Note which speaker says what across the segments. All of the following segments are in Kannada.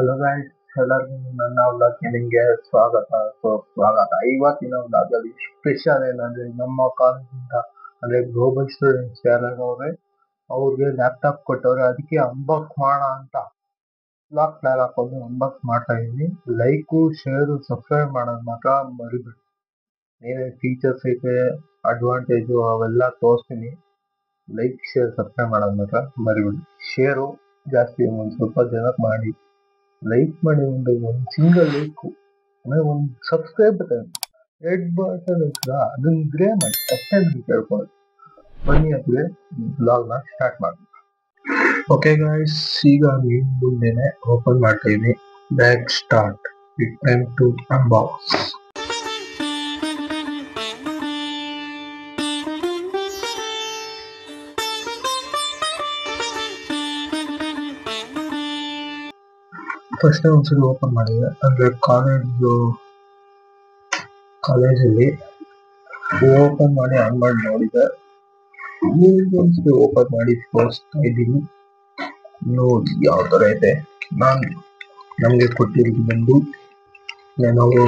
Speaker 1: ಹಲೋ ಗೈಸ್, ಎಲ್ಲರಿಗೂ ನನ್ನ ವ್ಲಾಗ್ಗೆ ನಿಮಗೆ ಸ್ವಾಗತ. ಇವತ್ತಿನ ವ್ಲಾಗಲ್ಲಿ ಸ್ಪೆಷಲ್ ಏನಂದ್ರೆ ನಮ್ಮ ಕಾಲೇಜಿಂದ ಅಂದ್ರೆ ಗ್ಲೋಬಲ್ ಸ್ಟೂಡೆಂಟ್ಸ್ ಯಾರು ಅವ್ರಿಗೆ ಲ್ಯಾಪ್ಟಾಪ್ ಕೊಟ್ಟವ್ರೆ. ಅದಕ್ಕೆ ಅನ್ಬಾಕ್ಸ್ ಮಾಡೋಣ ಅಂತ ಫ್ಲಾಗ್ ಹಾಕೊಂಡು ಅನ್ಬಾಕ್ಸ್ ಮಾಡ್ತಾ ಇದೀನಿ. ಲೈಕು, ಶೇರು, ಸಬ್ಸ್ಕ್ರೈಬ್ ಮಾಡೋದು ಮಾತ್ರ ಮರಿಬೇಡಿ. ಏನೇನು ಫೀಚರ್ಸ್ ಐತೆ, ಅಡ್ವಾಂಟೇಜು ಅವೆಲ್ಲ ತೋರಿಸ್ತೀನಿ. ಲೈಕ್, ಶೇರ್, ಸಬ್ಸ್ಕ್ರೈಬ್ ಮಾಡೋದು ಮಾತ್ರ ಮರಿಬೇಡಿ. ಶೇರು ಜಾಸ್ತಿ ಒಂದು ಸ್ವಲ್ಪ ಜನಕ್ಕೆ ಮಾಡಿ, ಲೈಕ್ ಮಾಡಿ, ಒಂದು ಸಿಂಗಲ್ ಲೈಕ್ ಆಮೇಲೆ ಒಂದು ಸಬ್ಸ್ಕ್ರೈಬ್ ರೆಡ್ ಬಟನ್ ಇರ್ತದ ಅದನ್ನ ಗ್ರೇ ಮಾಡಿ ಅಷ್ಟೇ ಕೇಳ್ಕೊಳ್ಳಿ. ಬನ್ನಿ ಅದೇ ಬ್ಲಾಗ್ನ ಸ್ಟಾರ್ಟ್ ಮಾಡಿ. ಓಕೆ ಗಾಯ್ಸ್, ಈಗ ನೀವು ಮುಂದೆನೆ ಓಪನ್ ಮಾಡ್ತಾ ಇದ್ದೀನಿ. Back start it time to unbox. First ಒಂದ್ಸರಿ ಓಪನ್ ಮಾಡಿದೆ ಅಂದ್ರೆ ಕಾಲೇಜಲ್ಲಿ ಓಪನ್ ಮಾಡಿ ಆನ್ ಮಾಡಿ ನೋಡಿದೆ. ಒಂದ್ಸರಿ ಓಪನ್ ಮಾಡಿ ತೋರಿಸ್ತಾ ಇದ್ದೀನಿ. ನೋಡಿ ಯಾವ ತರ ಇದೆ. ನಮ್ಗೆ ಕೊಟ್ಟಿರೋದು ಬಂದು Lenovo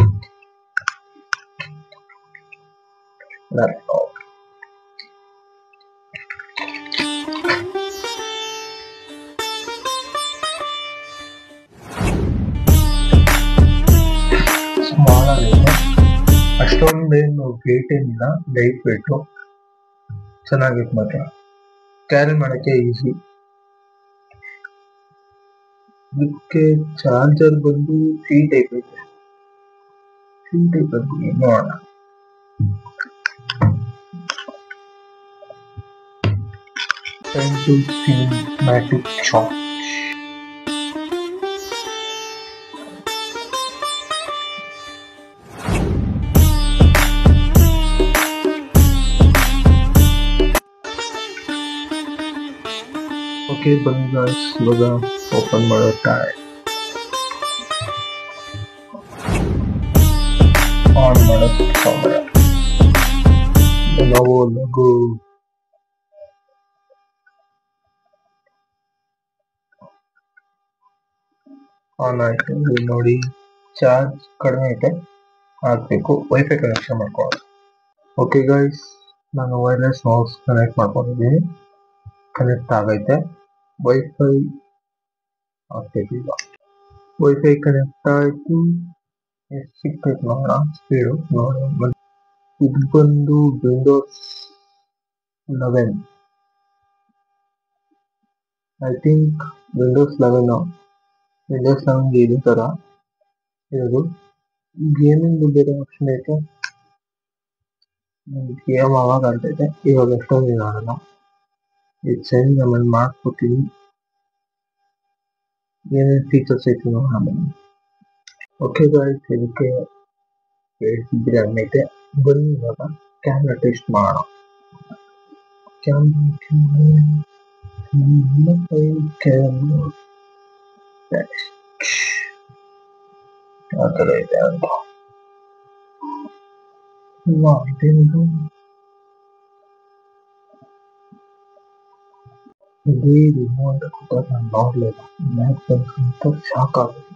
Speaker 1: ಲ್ಯಾಪ್ಟಾಪ್. ಸ್ಮಾಲ್ ಆಗಿದೆ, ಅಷ್ಟೊಂದೇನು ವೇಟ್ ಏನಿಲ್ಲ, ಲೈಟ್ ವೇಟು, ಚೆನ್ನಾಗಿತ್ತು ಮಾತ್ರ, ಕ್ಯಾರಿ ಮಾಡೋಕ್ಕೆ ಈಸಿ. ಇದಕ್ಕೆ ಚಾರ್ಜರ್ ಬಂದು ಸಿ ಟೈಪ್ ಐತೆ. ನೋಡೋಣ. Cinematic charge. ಓಕೆ ಬನ್ನಿ ಗಾಯ್ಸ್, ಇವಾಗ ಓಪನ್ ಮಾಡೋ ಟೈಮ್. ಆನ್ ಮಾಡೋ ಸಮಯ. ನಾವು ಲಘು ಆನ್ ಆಯ್ತು. ನೋಡಿ, ಚಾರ್ಜ್ ಕಡಿಮೆ ಐತೆ, ಹಾಕ್ಬೇಕು. ವೈಫೈ ಕನೆಕ್ಷನ್ ಮಾಡ್ಕೊಳ್ಳೋದು. ಓಕೆ ಗೈಸ್, ನಾನು ವೈರ್ಲೆಸ್ ಮೌಸ್ ಕನೆಕ್ಟ್ ಮಾಡ್ಕೊಂಡಿದ್ದೀನಿ. ಕನೆಕ್ಟ್ ಆಗೈತೆ. ವೈಫೈ ಆಗ್ತೈತಿ. ಈಗ ವೈಫೈ ಕನೆಕ್ಟ್ ಆಯ್ತು. ಎಷ್ಟು ಸಿಗ್ತೈತೆ ನೋಡೋಣ, ಸ್ಪೀಡು ನೋಡೋಣ. ಇದು ಬಂದು ವಿಂಡೋಸ್ 11, ಐ ಥಿಂಕ್ ವಿಂಡೋಸ್ 11 ಇದೇ ಥರ ಇರೋದು. ಗೇಮಿಂಗ್ ಬೇರೆ ಆಪ್ಷನ್ ಐತೆ. ಗೇಮ್ ಆವಾಗ ಆಡ್ತೈತೆ, ಇವಾಗ ಎಷ್ಟೊಂದು ಆಡಲ್ಲ. ಇದು ಸೆಂಡ್ ಆಮೇಲೆ ಮಾಡ್ಕೊತೀನಿ. ಏನೇನು ಫೀಚರ್ಸ್ ಐತೆ ನೋಡೋಣ. ಓಕೆ ಗಾಯ್ಸ್, ಇದಕ್ಕೆ 8GB RAM ಐತೆ. ಬನ್ನಿ ಇವಾಗ ಕ್ಯಾಮ್ರಾ ಟೆಸ್ಟ್ ಮಾಡೋಣ. ಆ ಥರ ಇದೆ ಅಂತ. ಇದೇ ರಿಮೋಟ್ ಕೂಡ ನಾನು ನೋಡಲಿಲ್ಲ. ಮ್ಯಾಕ್ಸ್ ಶಾಕ್ ಆಗುತ್ತೆ.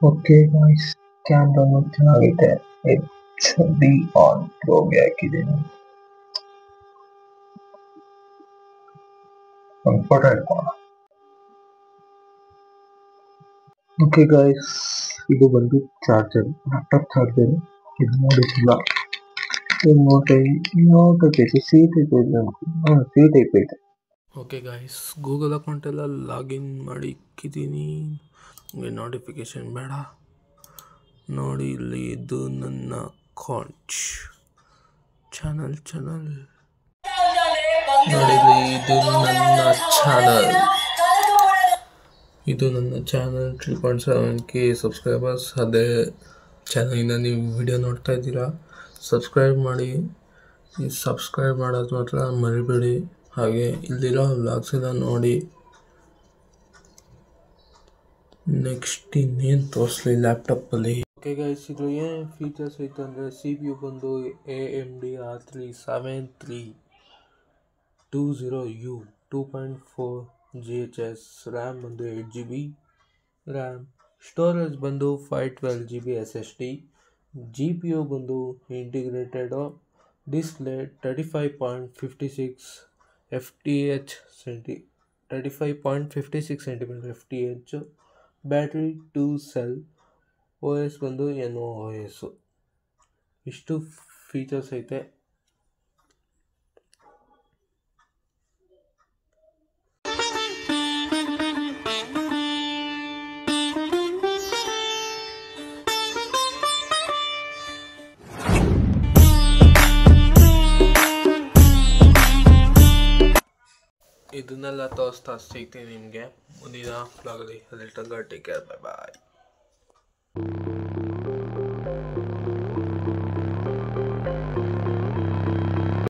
Speaker 1: ಓಕೆ ಗಾಯ್ಸ್, ಕ್ಯಾಮ್ರಾನು ಚೆನ್ನಾಗೈತೆ. HD ಆನ್ ಪ್ರೋಗೆ ಹಾಕಿದ್ದೀನಿ. ಒಂದು ಫೋಟೋ ಇಟ್ಕೋಣ. ಓಕೆ ಗಾಯ್ಸ್, ಇದು ಬಂದು ಚಾರ್ಜರ್, ಲ್ಯಾಪ್ಟಾಪ್ ಚಾರ್ಜರ್. ಇದು ನೋಡಿಸಿಲ್ಲ. ಸಿ ಟೈಪ್ ಐತೆ. ಓಕೆ ಗಾಯ್ಸ್, ಗೂಗಲ್ ಅಕೌಂಟೆಲ್ಲ ಲಾಗಿನ್ ಮಾಡಿ ಇಕ್ಕಿದ್ದೀನಿ. ನೋಟಿಫಿಕೇಶನ್ ಬೇಡ. ನೋಡಿ ಇಲ್ಲಿ, ಇದು ನನ್ನ ಅಕೌಂಟ್ ಚಾನಲ್. ನೋಡಿ, ಇದು ನನ್ನ ಚಾನಲ್ 3.7K ಸಬ್ಸ್ಕ್ರೈಬರ್ಸ್. ಅದೇ ಚಾನಲಿಂದ ನೀವು ವಿಡಿಯೋ ನೋಡ್ತಾ ಇದ್ದೀರಾ. ಸಬ್ಸ್ಕ್ರೈಬ್ ಮಾಡಿ. ಈ ಸಬ್ಸ್ಕ್ರೈಬ್ ಮಾಡೋದು ಮಾತ್ರ ಮರಿಬೇಡಿ. ಹಾಗೆ ಇಲ್ಲಿರೋ ವ್ಲಾಗ್ಸ್ ಎಲ್ಲ ನೋಡಿ. ನೆಕ್ಸ್ಟ್ ಇನ್ನೇನು ತೋರಿಸ್ಲಿ ಲ್ಯಾಪ್ಟಾಪಲ್ಲಿ. ಓಕೆ ಗೈಸ್, ಇದು ಏನು ಫೀಚರ್ಸ್ ಐತೆ ಅಂದರೆ CPU ಬಂದು AMD R3 73
Speaker 2: 20U 2.4 GHz RAM ಬಂದು 8 GB RAM, ಸ್ಟೋರೇಜ್ ಬಂದು 512 GB SSD, GPU ಬಂದು integrated display 35.56 FTH 35.56 cm FTH, battery 2 cell, OS ಬಂದು NOS. ಇಷ್ಟು ಫೀಚರ್ಸ್ ಐತೆ. ಇದನ್ನೆಲ್ಲ ತೋರಿಸ್ತಾ ಸಿಗ್ತೀನಿ ನಿಮಗೆ ಮುಂದಿನ ವ್ಲಾಗಲ್ಲಿ. ಅಲ್ಲಿ ತನಕ ಟೇಕ್ ಕೇರ್, ಬಾಯ್ ಬಾಯ್.